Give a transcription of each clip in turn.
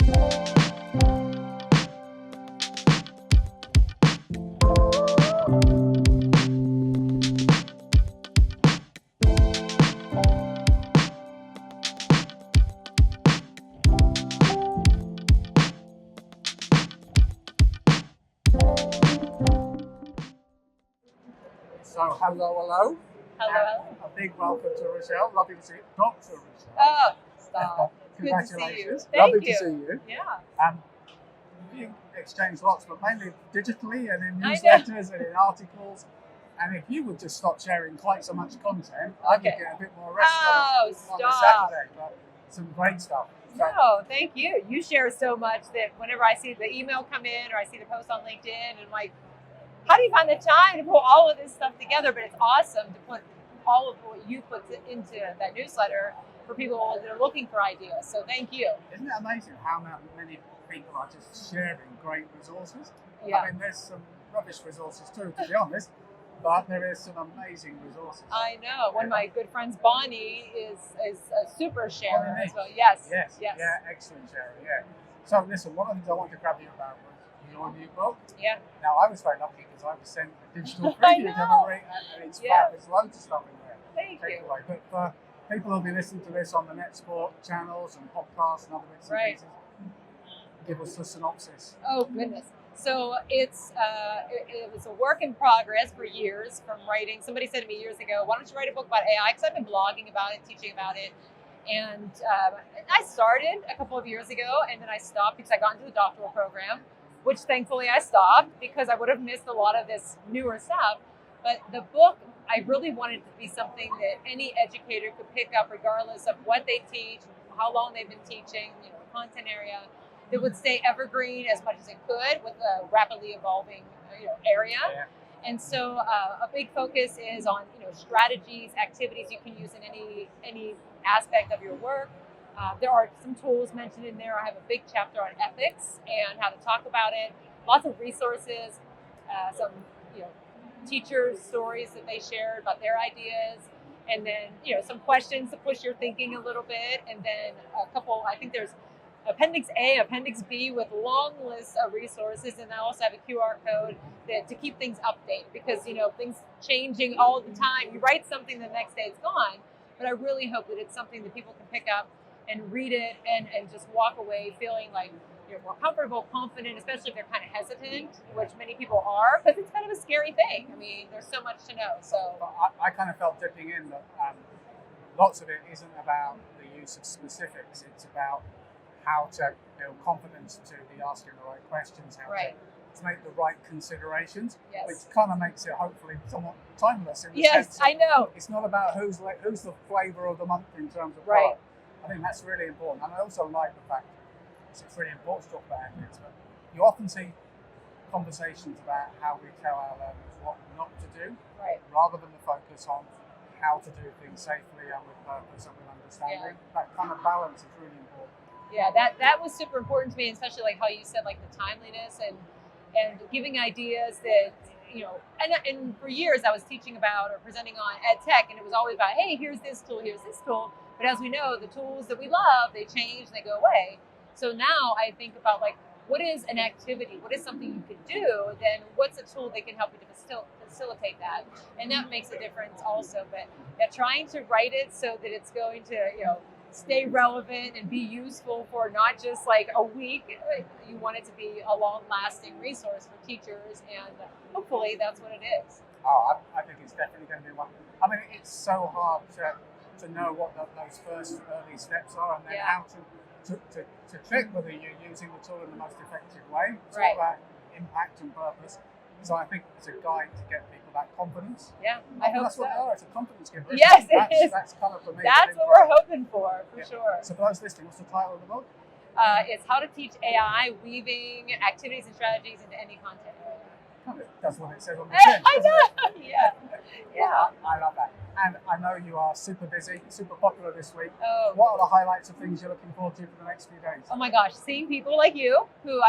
So hello. Hello. A big welcome to Rachelle. Lovely to see you. Dr. Rachelle. Oh, stop. Congratulations. Good to see you. Lovely to see you. Yeah. You exchange lots, but mainly digitally and in newsletters and in articles. And if you would just stop sharing quite so much content, I would get a bit more rest on a Saturday. But some great stuff. No, thank you. You share so much that whenever I see the email come in or I see the post on LinkedIn, and I'm like, how do you find the time to put all of this stuff together? But it's awesome to put all of what you put into that newsletter for people that are looking for ideas. So thank you. Isn't it amazing how many people are just sharing great resources? Yeah. I mean, there's some rubbish resources too, to be honest, but there is some amazing resources. I know. One of my good friends, Bonnie, is a super sharer as well. Yes. Yeah, excellent sharer, yeah. So listen, one of the things I wanted to grab you about was your new book. Yeah. Now, I was very lucky because I was sent a digital preview and it's fab. There's loads of stuff in there. Thank you. Away. But for people who'll be listening to this on the NetSupport channels and podcasts and other bits and pieces, give us the synopsis. Oh, goodness. So it was a work in progress for years from writing. Somebody said to me years ago, why don't you write a book about AI? Because I've been blogging about it, teaching about it. And I started a couple of years ago, and then I stopped because I got into the doctoral program, which thankfully I stopped because I would have missed a lot of this newer stuff. But the book, I really wanted to be something that any educator could pick up regardless of what they teach, how long they've been teaching, the content area, that would stay evergreen as much as it could with a rapidly evolving area. Yeah. And so a big focus is on strategies, activities you can use in any aspect of your work. There are some tools mentioned in there. I have a big chapter on ethics and how to talk about it. Lots of resources, some teachers' stories that they shared about their ideas, and then some questions to push your thinking a little bit, and then a couple. I think there's Appendix A, Appendix B with long lists of resources, and I also have a QR code to keep things updated because things changing all the time. You write something, the next day it's gone, but I really hope that it's something that people can pick up and read it and just walk away feeling like you're more comfortable, confident, especially if they're kind of hesitant, which many people are, because it's kind of a scary thing. I mean, there's so much to know. So I kind of felt dipping in that lots of it isn't about the use of specifics. It's about how to build confidence to be asking the right questions, how to make the right considerations, which kind of makes it hopefully somewhat timeless in the sense that I know. It's not about who's the flavour of the month in terms of product. I think that's really important. And I also like the fact it's really important to talk about ethics, but you often see conversations about how we tell our learners what not to do, rather than the focus on how to do things safely and with purpose and with understanding. That kind of balance is really important. Yeah, that was super important to me, especially like how you said, like the timeliness and giving ideas that, and for years I was teaching about or presenting on ed tech, and it was always about, hey, here's this tool. But as we know, the tools that we love, they change, they go away. So now I think about like, what is an activity? What is something you could do? Then what's a tool that can help you to facilitate that? And that makes a difference also. But trying to write it so that it's going to, stay relevant and be useful for not just like a week. You want it to be a long-lasting resource for teachers, and hopefully that's what it is. Oh, I think it's definitely going to be one. I mean, it's so hard to know what those first early steps are, and then how to check whether you're using the tool in the most effective way. It's all about impact and purpose. So I think it's a guide to get people that confidence. Yeah, I hope that's so. What they are. It's a confidence giver. Yes, it is. That's kind of for me. That's what we're hoping for sure. So for those listening, what's the title of the book? It's How to Teach AI, Weaving Activities and Strategies into Any Content Area. That's what it says on the tin. I know. Yeah. I love that. And I know you are super busy, super popular this week. Oh. What are the highlights of things you're looking forward to for the next few days? Oh my gosh, seeing people like you, who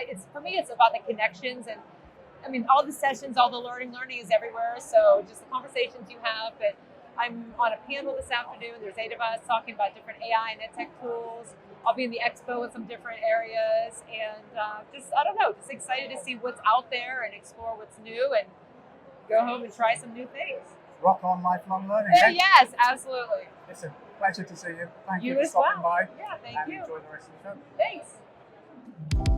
it's for me, it's about the connections and. I mean, all the sessions, all the learning is everywhere. So just the conversations you have. But I'm on a panel this afternoon. There's 8 of us talking about different AI and ed tech tools. I'll be in the expo in some different areas, and I don't know, just excited to see what's out there and explore what's new and go home and try some new things. Rock on lifelong learning. Yes, absolutely. Listen, pleasure to see you. Thank you You for as stopping well. by. Yeah, thank and you. enjoy the rest of the show. Thanks.